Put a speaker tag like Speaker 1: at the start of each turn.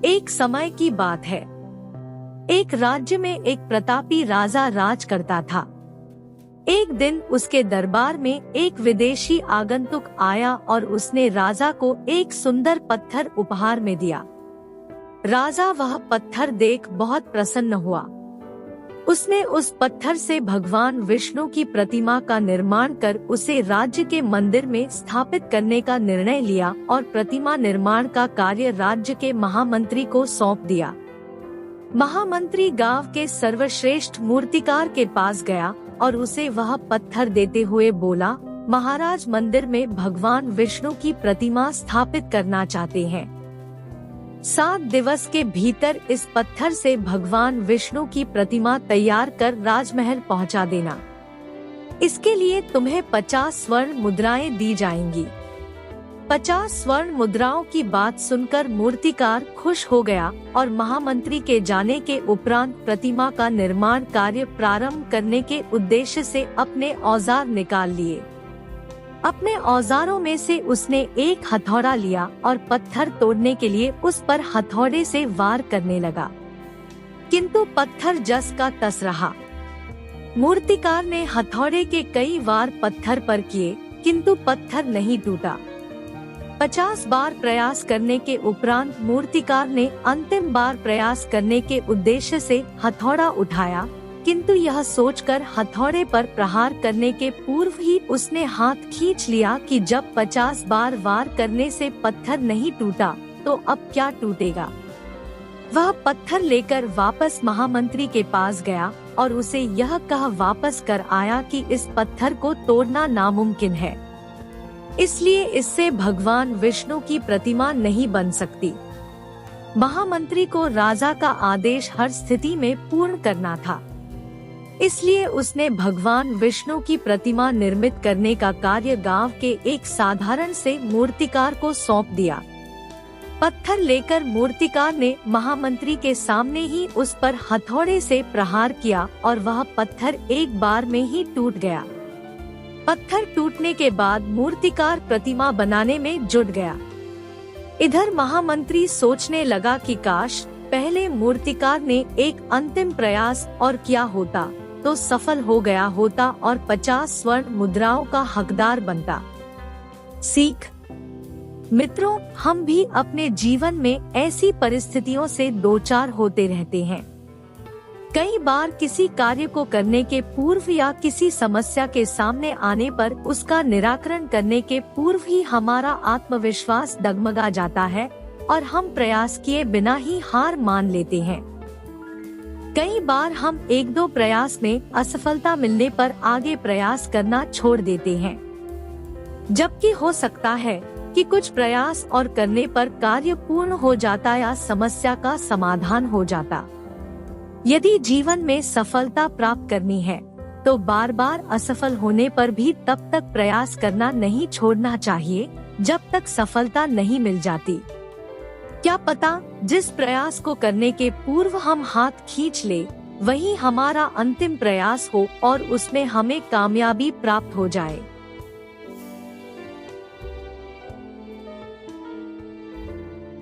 Speaker 1: एक समय की बात है। एक राज्य में एक प्रतापी राजा राज करता था। एक दिन उसके दरबार में एक विदेशी आगंतुक आया और उसने राजा को एक सुंदर पत्थर उपहार में दिया। राजा वह पत्थर देख बहुत प्रसन्न हुआ। उसने उस पत्थर से भगवान विष्णु की प्रतिमा का निर्माण कर उसे राज्य के मंदिर में स्थापित करने का निर्णय लिया और प्रतिमा निर्माण का कार्य राज्य के महामंत्री को सौंप दिया। महामंत्री गांव के सर्वश्रेष्ठ मूर्तिकार के पास गया और उसे वह पत्थर देते हुए बोला, महाराज मंदिर में भगवान विष्णु की प्रतिमा स्थापित करना चाहते हैं। 7 दिवस के भीतर इस पत्थर से भगवान विष्णु की प्रतिमा तैयार कर राजमहल पहुंचा देना। इसके लिए तुम्हें 50 स्वर्ण मुद्राएं दी जाएंगी। 50 स्वर्ण मुद्राओं की बात सुनकर मूर्तिकार खुश हो गया और महामंत्री के जाने के उपरांत प्रतिमा का निर्माण कार्य प्रारंभ करने के उद्देश्य से अपने औजार निकाल लिए। अपने औजारों में से उसने एक हथौड़ा लिया और पत्थर तोड़ने के लिए उस पर हथौड़े से वार करने लगा, किंतु पत्थर जस का तस रहा। मूर्तिकार ने हथौड़े के कई वार पत्थर पर किए, किंतु पत्थर नहीं टूटा। 50 बार प्रयास करने के उपरांत मूर्तिकार ने अंतिम बार प्रयास करने के उद्देश्य से हथौड़ा उठाया, किंतु यह सोचकर हथौड़े पर प्रहार करने के पूर्व ही उसने हाथ खींच लिया कि जब 50 बार वार करने से पत्थर नहीं टूटा तो अब क्या टूटेगा। वह पत्थर लेकर वापस महामंत्री के पास गया और उसे यह कह वापस कर आया कि इस पत्थर को तोड़ना नामुमकिन है, इसलिए इससे भगवान विष्णु की प्रतिमा नहीं बन सकती। महामंत्री को राजा का आदेश हर स्थिति में पूर्ण करना था, इसलिए उसने भगवान विष्णु की प्रतिमा निर्मित करने का कार्य गांव के एक साधारण से मूर्तिकार को सौंप दिया। पत्थर लेकर मूर्तिकार ने महामंत्री के सामने ही उस पर हथौड़े से प्रहार किया और वह पत्थर एक बार में ही टूट गया। पत्थर टूटने के बाद मूर्तिकार प्रतिमा बनाने में जुट गया। इधर महामंत्री सोचने लगा कि काश पहले मूर्तिकार ने एक अंतिम प्रयास और किया होता तो सफल हो गया होता और 50 स्वर्ण मुद्राओं का हकदार बनता। सीख। मित्रों, हम भी अपने जीवन में ऐसी परिस्थितियों से दो चार होते रहते हैं। कई बार किसी कार्य को करने के पूर्व या किसी समस्या के सामने आने पर उसका निराकरण करने के पूर्व ही हमारा आत्मविश्वास डगमगा जाता है और हम प्रयास किए बिना ही हार मान लेते हैं। कई बार हम 1-2 प्रयास में असफलता मिलने पर आगे प्रयास करना छोड़ देते हैं, जबकि हो सकता है कि कुछ प्रयास और करने पर कार्य पूर्ण हो जाता या समस्या का समाधान हो जाता। यदि जीवन में सफलता प्राप्त करनी है तो बार बार असफल होने पर भी तब तक प्रयास करना नहीं छोड़ना चाहिए जब तक सफलता नहीं मिल जाती। क्या पता जिस प्रयास को करने के पूर्व हम हाथ खींच ले वही हमारा अंतिम प्रयास हो और उसमें हमें कामयाबी प्राप्त हो जाए।